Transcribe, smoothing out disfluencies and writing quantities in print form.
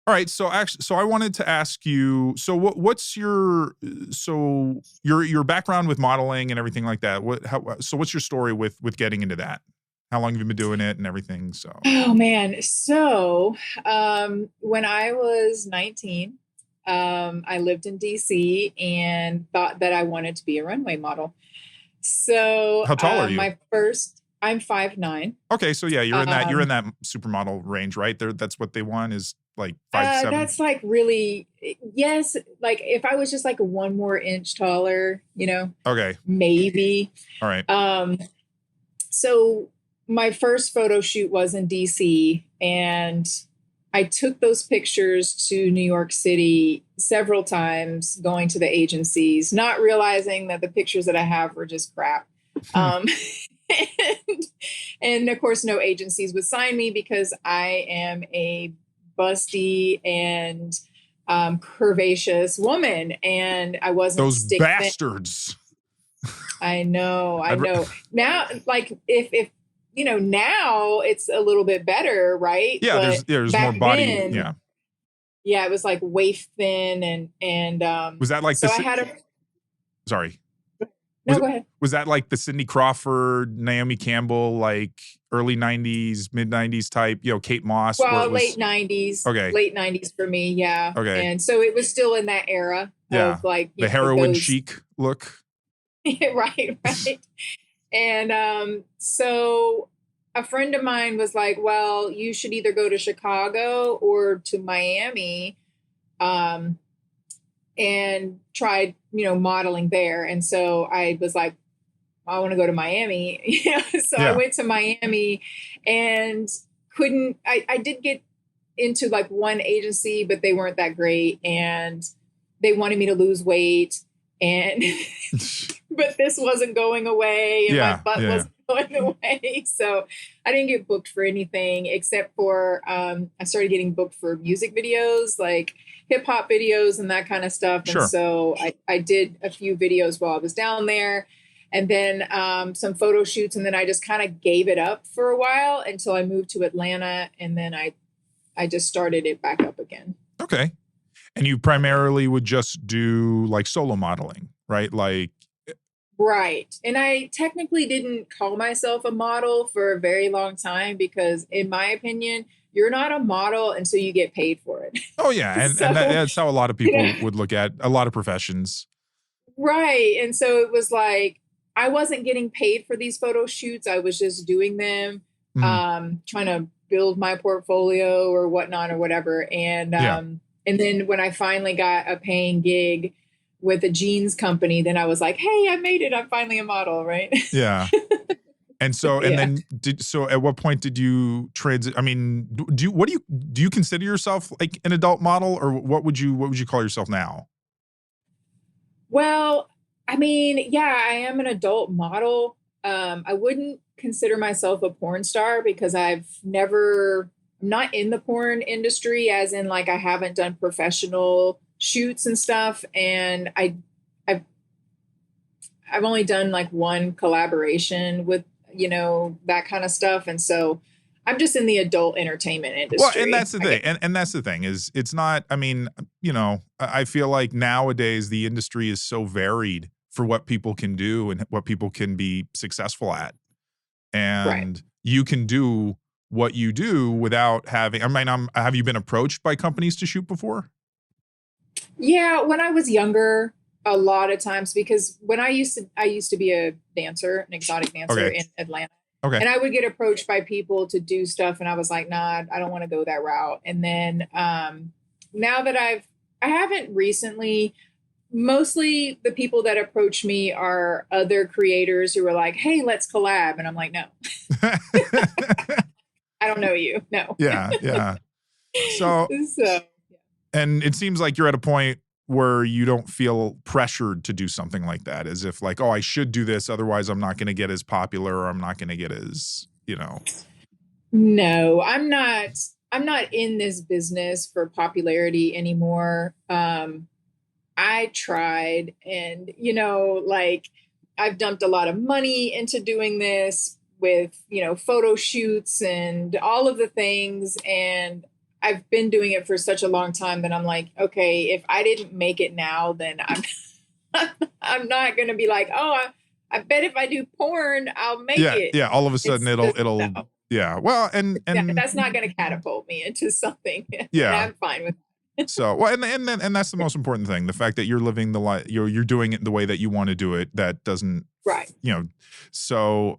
All right, so I wanted to ask you. So what's your background with modeling and everything like that? So what's your story with getting into that? How long have you been doing it and everything? So Oh man. When I was 19, I lived in DC and thought that I wanted to be a runway model. how tall are you? I'm 5'9". Okay, so yeah, you're in Um, that supermodel range, right? That's what they want is like 5'7". that's like really, yes, like if I was just like one more inch taller, Okay, maybe. all right. Um, so my first photo shoot was in DC, and I took those pictures to New York City several times, going to the agencies, not realizing that the pictures that I have were just crap. Hmm. Um, and, and of course, no agencies would sign me because I am a busty and curvaceous woman, and I wasn't Those stick thin. bastards. I know, I I'd, ra- know. Now, like if now it's a little bit better, right? yeah, But there's more back body. then, Yeah, yeah, it was like waist thin, and was that like so I the? had a Sorry, was no, it go ahead. was that like the Cindy Crawford, Naomi Campbell, like early '90s, mid '90s type? Kate Moss, where it Well, was okay, late 90s for me, yeah. okay, And so it was still in that era yeah, of like, the heroin those chic look. right, right. And so a friend of mine was like, well, you should either go to Chicago or to Miami, um, and tried, modeling there. And so I was like, I want to go to Miami. So I Yeah, went to Miami and I did get into like one agency, but they weren't that great. And they wanted me to lose weight. And but this wasn't going away and my yeah, butt yeah, wasn't going away. So I didn't get booked for anything except for I started getting booked for music videos, like hip hop videos and that kind of stuff. And sure. so I did a few videos while I was down there, and then some photo shoots. And then I just kind of gave it up for a while until I moved to Atlanta. And then I just started it back up again. Okay. And you primarily would just do like solo modeling, right? Like, Right. And I technically didn't call myself a model for a very long time because, in my opinion, you're not a model until you get paid for it. oh yeah, So, that's how a lot of you know, people would look at a lot of professions. right. And so it was like I wasn't getting paid for these photo shoots. I was just doing them, Mhm. trying to build my portfolio or whatnot or whatever. Yeah, And then when I finally got a paying gig with a jeans company, then I was like, hey, I made it. I'm finally a model, right? yeah. And Yeah. then at what point did you transit? I mean, do you consider yourself like an adult model, or what would you call yourself now? Well, I mean, yeah, I am an adult model. I wouldn't consider myself a porn star because I'm not in the porn industry, as in like I haven't done professional shoots and stuff. And I've, I've only done like one collaboration with, that kind of stuff. And so I'm just in the adult entertainment Well, and industry, that's the I guess. thing. And that's the thing is it's not, I mean, I feel like nowadays the industry is so varied for what people can do and what people can be successful at. Right. And you can do what you do without having, I mean, have you been approached by companies to shoot before? Yeah, when I was younger, a lot of times because I used to be a dancer, an exotic dancer Okay. in Atlanta. Okay. And I would get approached by people to do stuff and I was like, nah, I don't want to go that route. And then now that I haven't recently, mostly the people that approach me are other creators who are like, hey, let's collab. And I'm like, no, I don't know you. No. Yeah, yeah. So, So and it seems like you're at a point where you don't feel pressured to do something like that, as if like, oh, I should do this, otherwise I'm not going to get as popular, or I'm not going to get as. no, I'm not in this business for popularity anymore. I tried, and like I've dumped a lot of money into doing this with, photo shoots and all of the things, and I've been doing it for such a long time that I'm like, okay, if I didn't make it now, then I'm not gonna be like, oh, I bet if I do porn, I'll make Yeah, it. yeah. All of a sudden, It's just it'll no. yeah. Well, and That's not gonna catapult me into something, and yeah. I'm fine with So well, and that's the most important thing. The fact that you're living the life, you're doing it the way that you want to do it. That doesn't, right. you know. So